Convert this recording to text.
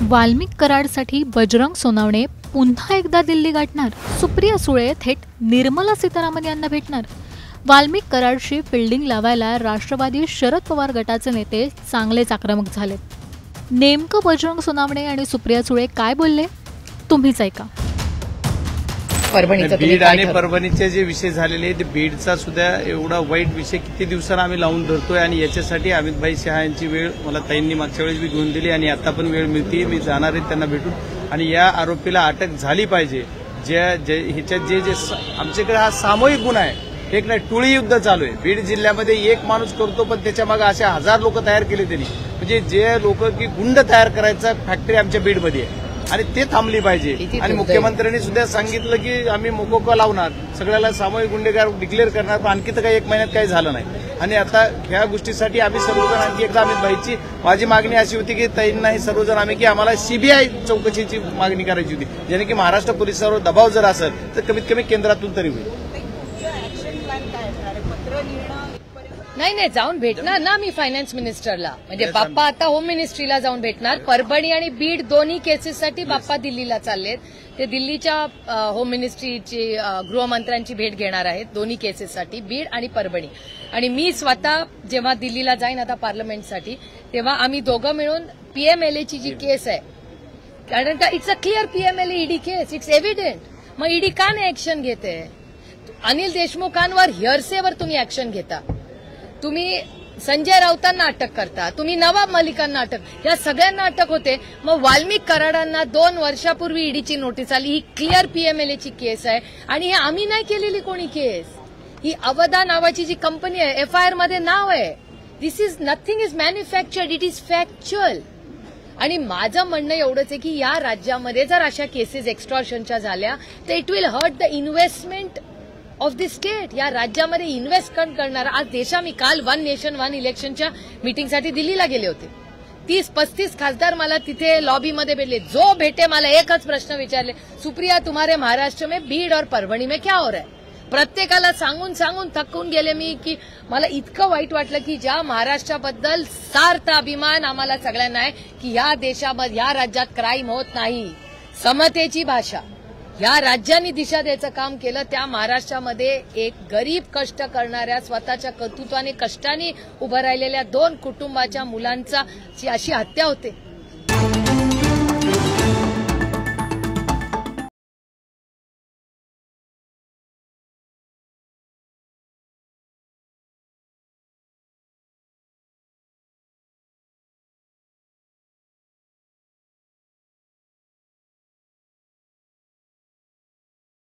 वाल्मिक कराडसाठी बजरंग सोनवणे पुन्हा एकदा दिल्ली गाठणार. सुप्रिया सुळे थेट निर्मला सीतारामन यांना भेटणार. वाल्मिक कराडशी फिल्डिंग लावायला राष्ट्रवादी शरद पवार गटाचे नेते चांगलेच आक्रमक झाले. नेमकं बजरंग सोनवणे आणि सुप्रिया सुळे काय बोलले तुम्हीच ऐका. बीड आणि परभणीचे जे विषय झालेले आहेत, बीडचा सुद्धा एवढा वाईट विषय किती दिवसांना आम्ही लावून धरतोय आणि याच्यासाठी अमितभाई शहा यांची वेळ मला ताईंनी मागच्या वेळेस मी घेऊन दिली आणि आता पण वेळ मिळते. मी जाणार आहे त्यांना भेटून आणि या आरोपीला अटक झाली पाहिजे. ह्याच्यात जे आमच्याकडे हा सामूहिक गुन्हा आहे, एक नाही टोळी युद्ध चालू आहे. बीड जिल्ह्यामध्ये एक माणूस करतो पण त्याच्या मागे अशा 1000 लोक तयार केले त्यांनी. म्हणजे जे लोक की गुंड तयार करायचा फॅक्टरी आमच्या बीडमध्ये आहे आणि ते थांबली पाहिजे. आणि मुख्यमंत्र्यांनी सुद्धा सांगितलं की आम्ही मोकोका लावणार, सगळ्याला सामूहिक गुन्हेगार डिक्लेअर करणार. पण आणखी तर काही 1 महिन्यात काही झालं नाही. आणि आता ह्या गोष्टीसाठी आम्ही सर्वजण आणखी एकदा अमितभाईची माझी मागणी अशी होती की ताईंना हे सर्वजण आम्ही की आम्हाला सीबीआय चौकशीची मागणी करायची होती, ज्याने की महाराष्ट्र पोलिसांवर दबाव जर असेल तर कमीत कमी केंद्रातून तरी होईल. नाही जाऊन भेटणार ना मी फायनान्स मिनिस्टरला. म्हणजे बाप्पा आता होम मिनिस्ट्रीला जाऊन भेटणार. परभणी आणि बीड दोन्ही केसेससाठी बाप्पा दिल्लीला चाललेत. ते दिल्लीच्या होम मिनिस्ट्रीची गृहमंत्र्यांची भेट घेणार आहेत दोन्ही केसेससाठी, बीड आणि परभणी. आणि मी स्वतः जेव्हा दिल्लीला जाईन आता पार्लमेंटसाठी, तेव्हा आम्ही दोघं मिळून पीएमएलएची जी केस आहे, कारण का it's a clear PMLA ED case, it's evident. मग ईडी का नाही ऍक्शन घेते? अनिल देशमुखांवर हिअरसेवर तुम्ही ऍक्शन घेता, तुम्ही संजय राऊतांना अटक करता, तुम्ही नवाब मलिकांना अटक, या सगळ्यांना अटक होते. मग वाल्मिक कराडांना 2 वर्षापूर्वी ईडीची नोटीस आली. ही क्लिअर पीएमएलएची केस आहे आणि हे आम्ही नाही केलेली कोणी केस. ही अवधा नावाची जी कंपनी आहे, एफआयआर मध्ये नाव आहे. This is nothing is manufactured, it is factual. आणि माझं म्हणणं एवढंच आहे की या राज्यामध्ये जर अशा केसेस एक्स्टॉर्शनच्या झाल्या तर it will hurt the investment of the state. या राज्यामध्ये इन्व्हेस्टमेंट करणारा आज मी काल 1 नेशन 1 इलेक्शनच्या मीटिंगसाठी दिल्लीला गेले होते. 30-35 खासदार मला तिथे लॉबीमध्ये भेटले. जो भेटे मला एकच प्रश्न विचारले, सुप्रिया तुम्हारे महाराष्ट्र में बीड और परभणी में क्या हो रहा है? प्रत्येकाला सांगून सांगून थकून गेले मी की मला इतकं वाईट वाटलं की ज्या महाराष्ट्राबद्दल सार्थ अभिमान आम्हाला सगळ्यांना आहे की या देशामध्ये या राज्यात क्राईम होत नाही, समतेची भाषा या राज्यांनी दिशा द्यायचं काम केलं. त्या महाराष्ट्रामध्ये एक गरीब कष्ट करणाऱ्या स्वतःच्या कर्तृत्वाने कष्टाने उभं राहिलेल्या 2 कुटुंबाच्या मुलांचा अशी हत्या होते.